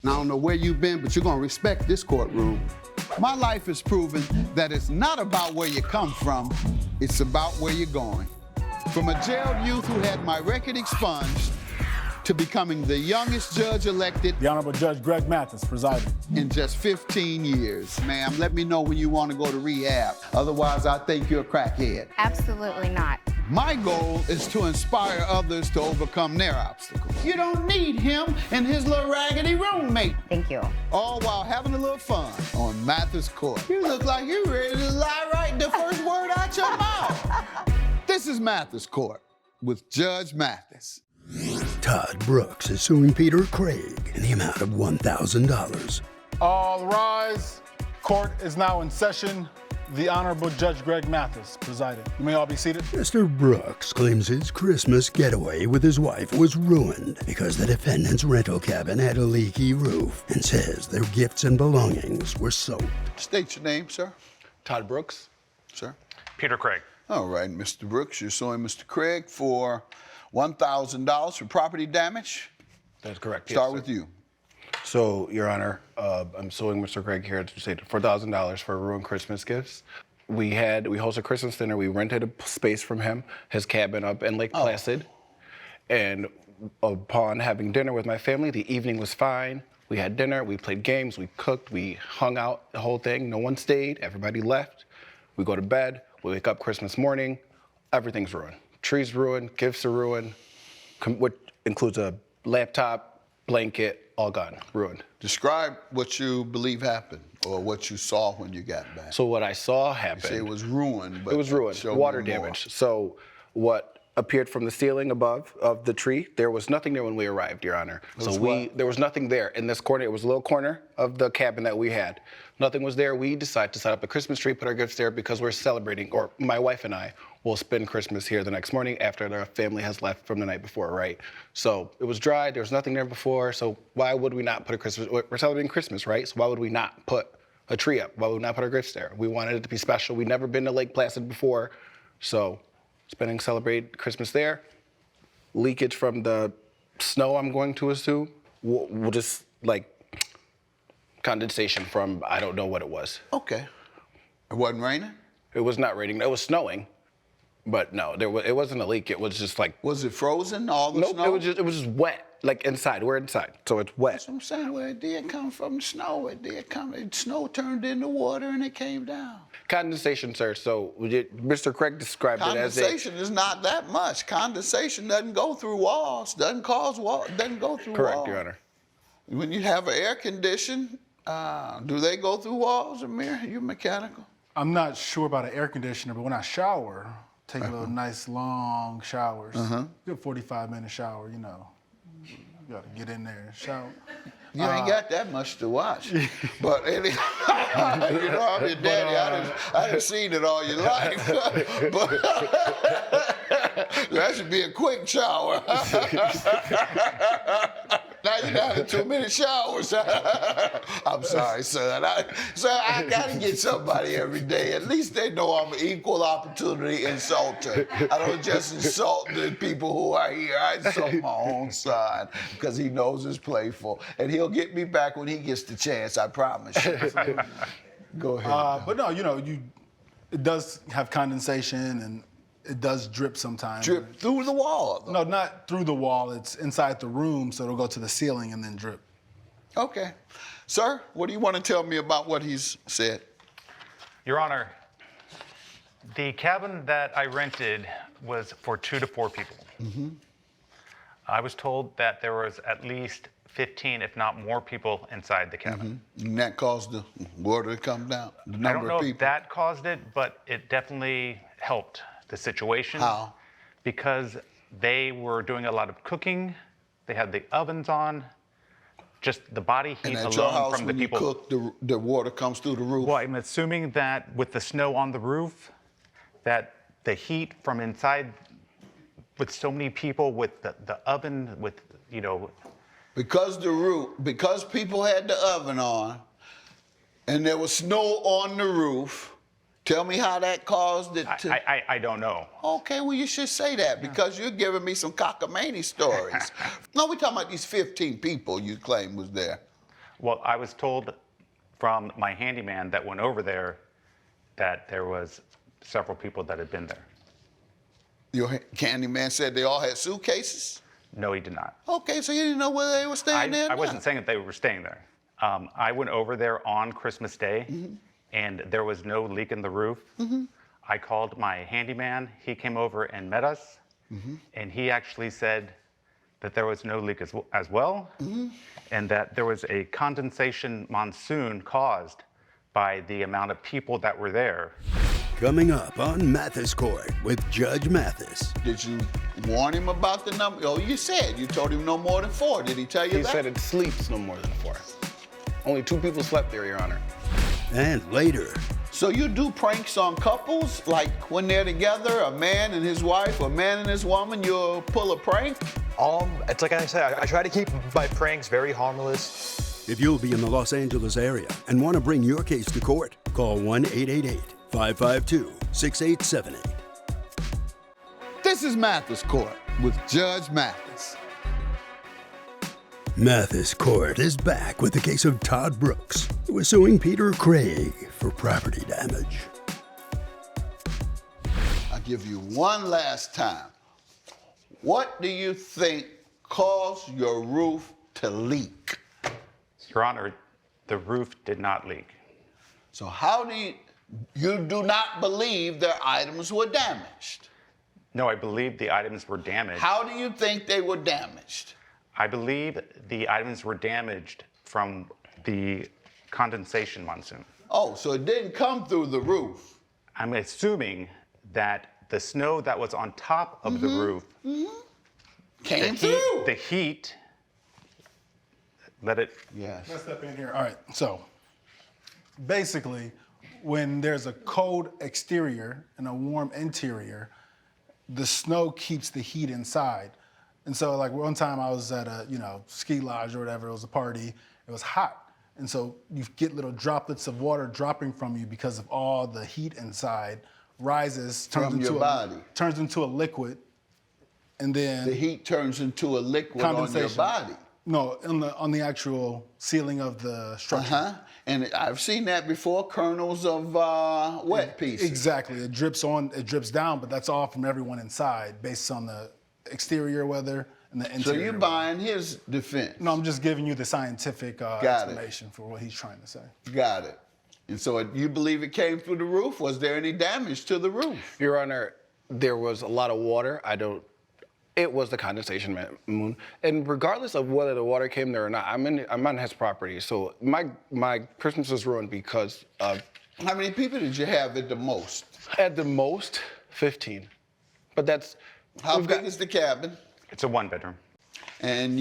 I don't know where you've been, but you're gonna respect this courtroom. My life has proven that it's not about where you come from, it's about where you're going. From a jailed youth who had my record expunged to becoming the youngest judge elected. The Honorable Judge Greg Mathis presiding. In just 15 years. Ma'am, let me know when you want to go to rehab. Otherwise, I think you're a crackhead. Absolutely not. My goal is to inspire others to overcome their obstacles. You don't need him and his little raggedy roommate. Thank you. All while having a little fun on Mathis Court. You look like you're ready to lie right the first word out your mouth. This is Mathis Court with Judge Mathis. Todd Brooks is suing Peter Craig in the amount of $1,000. All rise. Court is now in session. The Honorable Judge Greg Mathis presiding. You may all be seated. Mr. Brooks claims his Christmas getaway with his wife was ruined because the defendant's rental cabin had a leaky roof and says their gifts and belongings were soaked. State your name, sir. Todd Brooks. Sir. Peter Craig. All right, Mr. Brooks, you're suing Mr. Craig for $1,000 for property damage. That's correct. Start yes, with you. So, Your Honor, I'm suing Mr. Craig here to say $4,000 for ruined Christmas gifts. We hosted Christmas dinner. We rented a space from him, his cabin up in Lake Placid. And upon having dinner with my family, the evening was fine. We had dinner, we played games, we cooked, we hung out, the whole thing. No one stayed, everybody left. We go to bed, we wake up Christmas morning, everything's ruined. Trees ruined, gifts are ruined, which includes a laptop, blanket, all gone, ruined. Describe what you believe happened or what you saw when you got back. So what I saw happen. You say it was ruined, but it was ruined, water damage. So what appeared from the ceiling above of the tree, there was nothing there when we arrived, Your Honor. There was nothing there in this corner. It was a little corner of the cabin that we had. Nothing was there. We decided to set up a Christmas tree, put our gifts there because we're celebrating, or my wife and I will spend Christmas here the next morning after the family has left from the night before, right? So it was dry, there was nothing there before, so why would we not put a Christmas, we're celebrating Christmas, right? So why would we not put a tree up? Why would we not put our gifts there? We wanted it to be special. We'd never been to Lake Placid before, so celebrate Christmas there. Leakage from the snow, I'm going to assume. We'll just, like, condensation from, I don't know what it was. Okay. It wasn't raining? It was not raining. It was snowing, but no, it wasn't a leak. It was just like. Was it frozen, all the snow? Nope, it was just wet, like inside. We're inside, so it's wet. That's what I'm saying. Where it did come from, the snow. It did come. Snow turned into water and it came down. Condensation, sir. So Mr. Craig described it as condensation is not that much. Condensation doesn't go through walls. Doesn't go through walls. Correct, Your Honor. When you have an air condition, do they go through walls, Amir? You're mechanical. I'm not sure about an air conditioner, but when I shower, take a little nice long showers. Good 45-minute shower, you know. You gotta get in there and shower. You ain't got that much to watch. But anyhow, you know, I'm your daddy. I done seen it all your life. But that should be a quick shower. Now you're down to 2 minute showers. I'm sorry, son. I gotta get somebody every day. At least they know I'm an equal opportunity insulter. I don't just insult the people who are here. I insult my own son because he knows it's playful. And he'll get me back when he gets the chance, I promise you. Go ahead. But no, you know, it does have condensation and it does drip sometimes. Drip through the wall? No, not through the wall. It's inside the room, so it'll go to the ceiling and then drip. Okay. Sir, what do you want to tell me about what he's said? Your Honor, the cabin that I rented was for 2 to 4 people. I was told that there was at least 15, if not more people inside the cabin. And that caused the water to come down? I don't know if that caused it, but it definitely helped the situation. How? Because they were doing a lot of cooking. They had the ovens on. Just the body heat and at alone your house, from the when people. You cook, the water comes through the roof? Well, I'm assuming that with the snow on the roof, that the heat from inside, with so many people, with the oven, with, you know. Because people had the oven on, and there was snow on the roof, tell me how that caused it to... I don't know. Okay, well, you should say that because you're giving me some cockamamie stories. No, we're talking about these 15 people you claim was there. Well, I was told from my handyman that went over there that there was several people that had been there. Your handyman said they all had suitcases? No, he did not. Okay, so you didn't know whether they were staying there or I not. wasn't saying that they were staying there. I went over there on Christmas Day, and there was no leak in the roof. I called my handyman. He came over and met us, and he actually said that there was no leak as well, and that there was a condensation monsoon caused by the amount of people that were there. Coming up on Mathis Court with Judge Mathis. Did you warn him about the number? Oh, you told him no more than 4. Did he tell you He that? said it sleeps no more than 4. Only 2 people slept there, Your Honor. And later, So you do pranks on couples? Like when they're together, a man and his wife, or a man and his woman, you'll pull a prank? It's like I said, I try to keep my pranks very harmless. if you'll be in the Los Angeles area and want to bring your case to court, call 1-888-552-6878. This is Mathis Court with Judge Mathis. Mathis Court is back with the case of Todd Brooks, who is suing Peter Craig for property damage. I'll give you one last time. What do you think caused your roof to leak? Your Honor, the roof did not leak. So how do you do not believe their items were damaged? No, I believe the items were damaged. How do you think they were damaged? I believe the items were damaged from the condensation monsoon. Oh, so it didn't come through the roof. I'm assuming that the snow that was on top of the roof, Came through. the heat, let it. Yes. Let's step in here. All right, so basically, when there's a cold exterior and a warm interior, the snow keeps the heat inside. And so, like one time I was at a ski lodge or whatever, it was a party, it was hot. And so you get little droplets of water dropping from you because of all the heat inside, rises, turns From your body. turns into a liquid, and then The heat turns into a liquid on your Condensation. body. No, on the actual ceiling of the structure. And I've seen that before, kernels of wet pieces. Exactly. It drips down, but that's all from everyone inside based on the exterior weather and the So interior. you're buying his defense. No, I'm just giving you the scientific Got it. explanation for what he's trying to say. Got it. And so you believe it came through the roof? Was there any damage to the roof? Your Honor, there was a lot of water. It was the condensation moon. And regardless of whether the water came there or not, I'm on his property. So my Christmas was ruined because of, How many people did you have at the most? at the most, 15. But that's, How we've big got- is the cabin? It's a 1-bedroom. And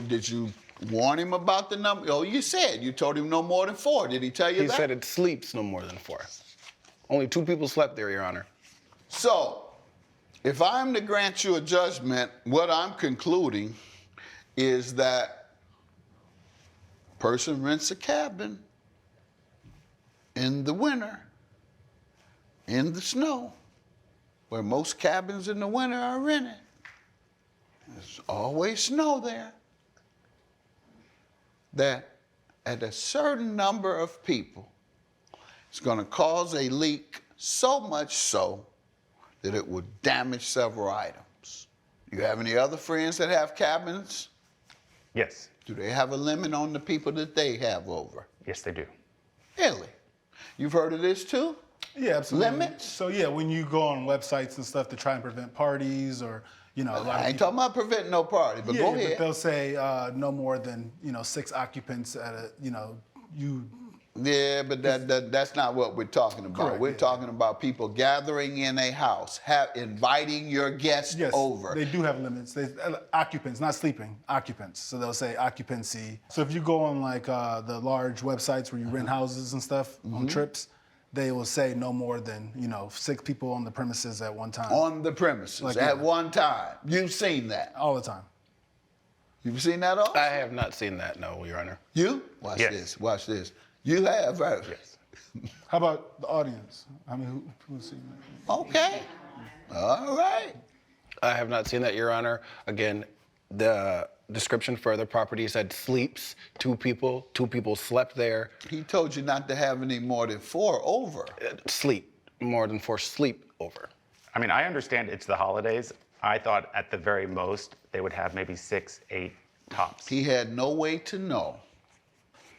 did you warn him about the number? Oh, you told him no more than 4. Did he tell you he that? said it sleeps no more than 4. Only 2 people slept there, Your Honor. So, if I'm to grant you a judgment, what I'm concluding is that person rents a cabin in the winter, in the snow, where most cabins in the winter are rented. There's always snow there. That at a certain number of people, it's going to cause a leak so much so that it would damage several items. You have any other friends that have cabins? Yes. Do they have a limit on the people that they have over? Yes, they do. Really? You've heard of this too? Yeah, absolutely. Limits? So yeah, when you go on websites and stuff to try and prevent parties or a lot of I ain't people- talking about preventing no party, but yeah, go but ahead. they'll say no more than 6 occupants at a you. Yeah, but that's not what we're talking about. Correct, We're yeah. talking about people gathering in a house, inviting your guests Yes, over. they do have limits. Occupants, not sleeping, occupants. So they'll say occupancy. So if you go on like the large websites where you rent houses and stuff on trips, they will say no more than 6 people on the premises at one time. On the premises Like, at yeah. one time. You've seen that. All the time. You've seen that all? I have not seen that, no, Your Honor. You? Watch Yes. this. Watch this. You have, right? Yes. How about the audience? I mean, who's seen that? Okay. All right. I have not seen that, Your Honor. Again, description for the property. He said sleeps, 2 people. 2 people slept there. He told you not to have any more than 4 over. Sleep, more than 4 sleep over. I mean, I understand it's the holidays. I thought at the very most they would have maybe 6, 8 tops. He had no way to know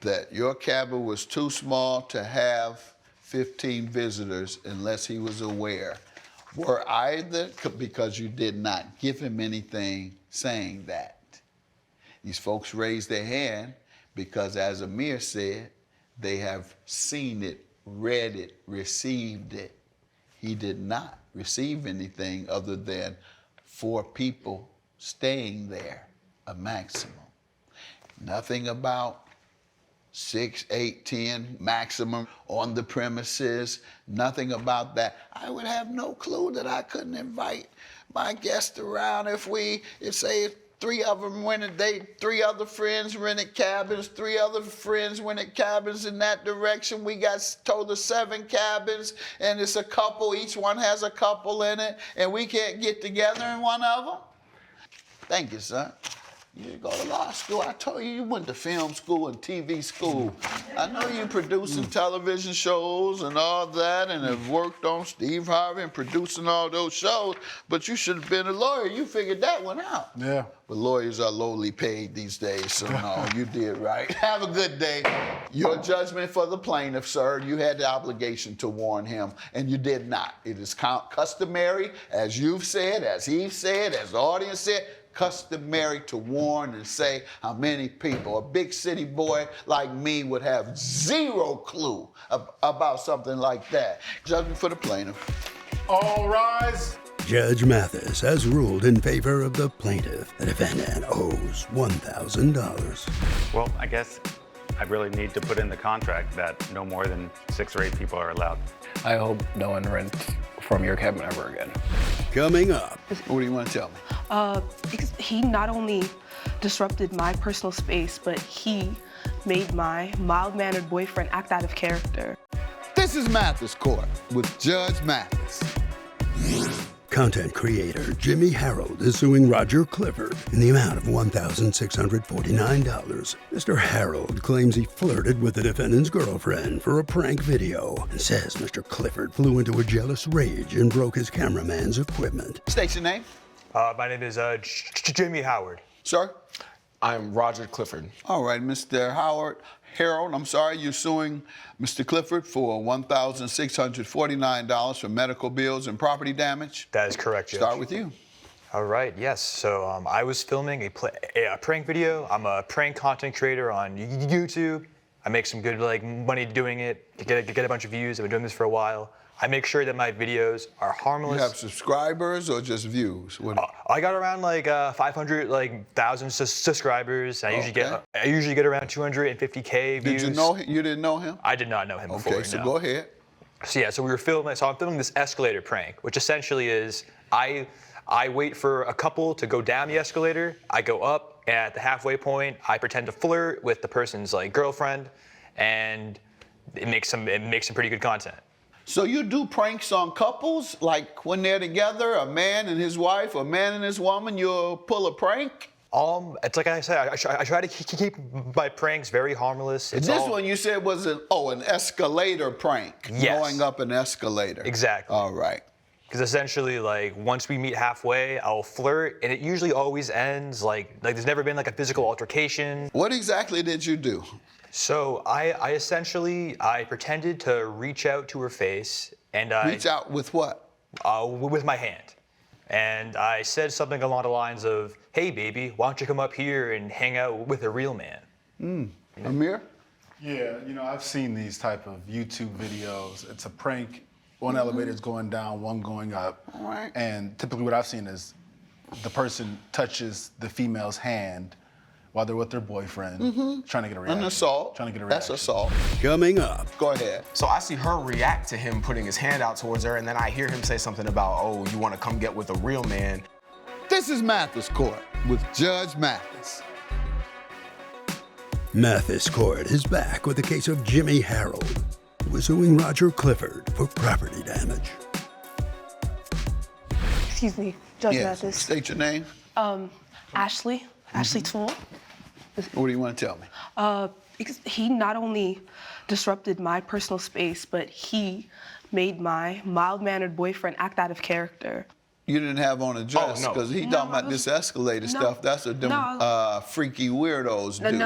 that your cabin was too small to have 15 visitors unless he was aware. Were either, because you did not give him anything saying that. These folks raised their hand because, as Amir said, they have seen it, read it, received it. He did not receive anything other than 4 people staying there, a maximum. Nothing about 6, 8, 10 maximum on the premises, nothing about that. I would have no clue that I couldn't invite my guests around if say 3 of them rented, 3 other friends rented cabins, 3 other friends rented cabins in that direction. We got told of 7 cabins, and it's a couple, each one has a couple in it, and we can't get together in one of them. Thank you, son. You didn't go to law school. I told you went to film school and TV school. I know you producing television shows and all that and have worked on Steve Harvey and producing all those shows, but you should have been a lawyer. You figured that one out. Yeah. But lawyers are lowly paid these days, so no, you did right. Have a good day. Your judgment for the plaintiff, sir. You had the obligation to warn him, and you did not. It is customary, as you've said, as he said, as the audience said, customary to warn and say how many people, a big city boy like me would have 0 clue about something like that. Judgment for the plaintiff. All rise. Judge Mathis has ruled in favor of the plaintiff. The defendant owes $1,000. Well, I guess I really need to put in the contract that no more than 6 or 8 people are allowed. I hope no one rents from your cabin ever again. Coming up. What do you want to tell me? Because he not only disrupted my personal space, but he made my mild-mannered boyfriend act out of character. This is Mathis Court with Judge Mathis. Content creator Jimmy Harold is suing Roger Clifford in the amount of $1,649. Mr. Harold claims he flirted with the defendant's girlfriend for a prank video and says Mr. Clifford flew into a jealous rage and broke his cameraman's equipment. State your name. My name is Jimmy Howard. Sir? I'm Roger Clifford. All right, Mr. Harold, I'm sorry, you're suing Mr. Clifford for $1,649 for medical bills and property damage? That is correct, Judge. Start with you. All right, yes. So I was filming a prank video. I'm a prank content creator on YouTube. I make some good money doing it, get a bunch of views. I've been doing this for a while. I make sure that my videos are harmless. You have subscribers or just views? I got around 500,000 subscribers. I usually get around 250K views. You didn't know him? I did not know him before. Okay, so go ahead. So yeah, I'm filming this escalator prank, which essentially is I wait for a couple to go down the escalator. I go up, and at the halfway point, I pretend to flirt with the person's girlfriend, and it makes some pretty good content. So you do pranks on couples, like when they're together, a man and his wife, a man and his woman, you'll pull a prank? It's like I said, I try to keep my pranks very harmless. One you said was an escalator prank. Yes. Going up an escalator. Exactly. All right. Because essentially, once we meet halfway, I'll flirt, and it usually always ends there's never been a physical altercation. What exactly did you do? So I pretended to reach out to her face, and reach out with what? With my hand, and I said something along the lines of, "Hey, baby, why don't you come up here and hang out with a real man?" Amir? Yeah, I've seen these type of YouTube videos. It's a prank. One elevator's going down, one going up. All right. And typically what I've seen is the person touches the female's hand while they're with their boyfriend, trying to get a reaction. An assault. Trying to get a reaction. That's assault. Coming up. Go ahead. So I see her react to him putting his hand out towards her, and then I hear him say something about, "Oh, you want to come get with a real man." This is Mathis Court with Judge Mathis. Mathis Court is back with the case of Jimmy Harold, who is suing Roger Clifford for property damage. Excuse me, Judge Yes. Mathis. State your name. Ashley. Ashley Toole. What do you want to tell me? Because he not only disrupted my personal space, but he made my mild-mannered boyfriend act out of character. You didn't have on a dress no. because he No, talking I about was- this escalator no, stuff. That's what them no. freaky weirdos do.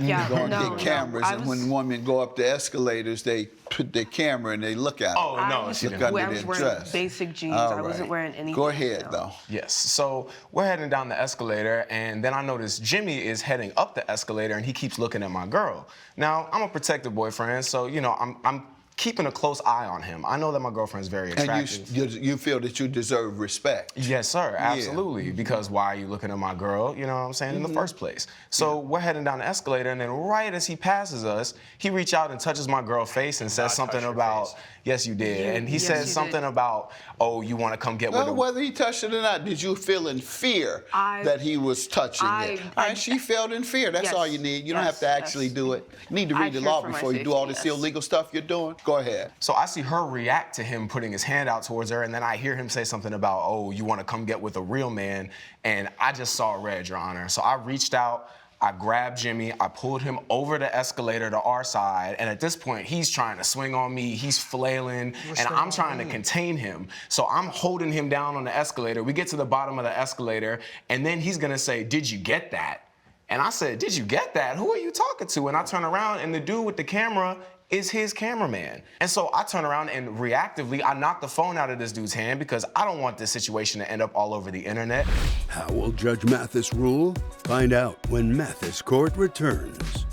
Yeah, Go and no, get cameras, I and was- when women go up the escalators, they put their camera and they look at them. Oh, no, I was, she Look didn't. under I was their wearing dress. basic jeans. All I wasn't right. wearing anything. Go ahead, else. though. Yes, so we're heading down the escalator, and then I notice Jimmy is heading up the escalator, and he keeps looking at my girl. Now, I'm a protective boyfriend, so, you know, I'm keeping a close eye on him. I know that my girlfriend's very attractive. And you feel that you deserve respect. Yes, sir, absolutely. Because why are you looking at my girl, you know what I'm saying, in the first place? So we're heading down the escalator, and then right as he passes us, he reaches out and touches my girl's face and says something about, yes, you did. And he Yes, says you something did. about, oh, you want to come get with Well, him? whether he touched it or not, did you feel in fear that he was touching it? All right, she felt in fear. That's Yes, all you need. You don't have yes, to actually yes. do it. You need to I read the fear law for my before you do all safety, this yes. illegal stuff you're doing. Go ahead. So I see her react to him putting his hand out towards her, and then I hear him say something about, oh, you want to come get with a real man, and I just saw red, Your Honor. So I reached out, I grabbed Jimmy, I pulled him over the escalator to our side, and at this point, he's trying to swing on me, he's flailing, and I'm trying to contain him. So I'm holding him down on the escalator. We get to the bottom of the escalator, and then he's gonna say, did you get that? And I said, did you get that? Who are you talking to? And I turn around, and the dude with the camera is his cameraman. And so I turn around and reactively, I knock the phone out of this dude's hand because I don't want this situation to end up all over the internet. How will Judge Mathis rule? Find out when Mathis Court returns.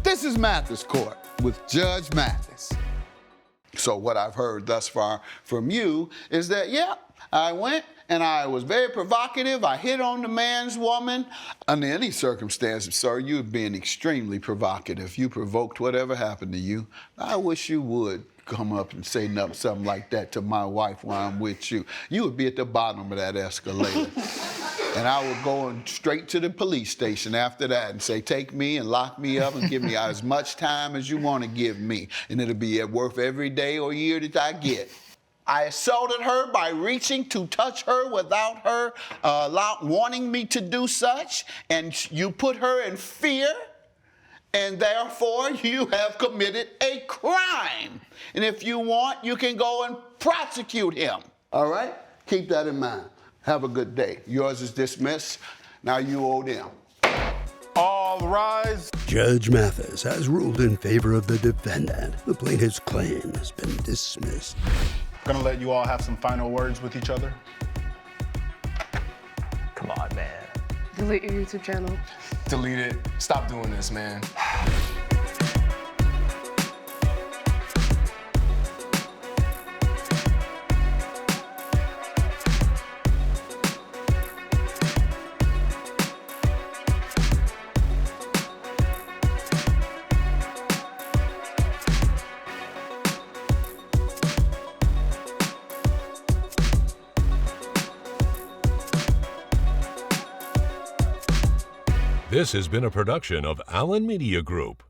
This is Mathis Court with Judge Mathis. So what I've heard thus far from you is that, yeah, I went and I was very provocative. I hit on the man's woman. Under any circumstances, sir, you're being extremely provocative. You provoked whatever happened to you. I wish you would come up and say something like that to my wife while I'm with you. You would be at the bottom of that escalator. And I would go straight to the police station after that and say, take me and lock me up and give me as much time as you want to give me. And it'll be worth every day or year that I get. I assaulted her by reaching to touch her without her wanting me to do such, and you put her in fear, and therefore you have committed a crime. And if you want, you can go and prosecute him. All right? Keep that in mind. Have a good day. Yours is dismissed. Now you owe them. All rise. Judge Mathis has ruled in favor of the defendant. The plaintiff's claim has been dismissed. Gonna let you all have some final words with each other. Come on, man. Delete your YouTube channel. Delete it. Stop doing this, man. This has been a production of Allen Media Group.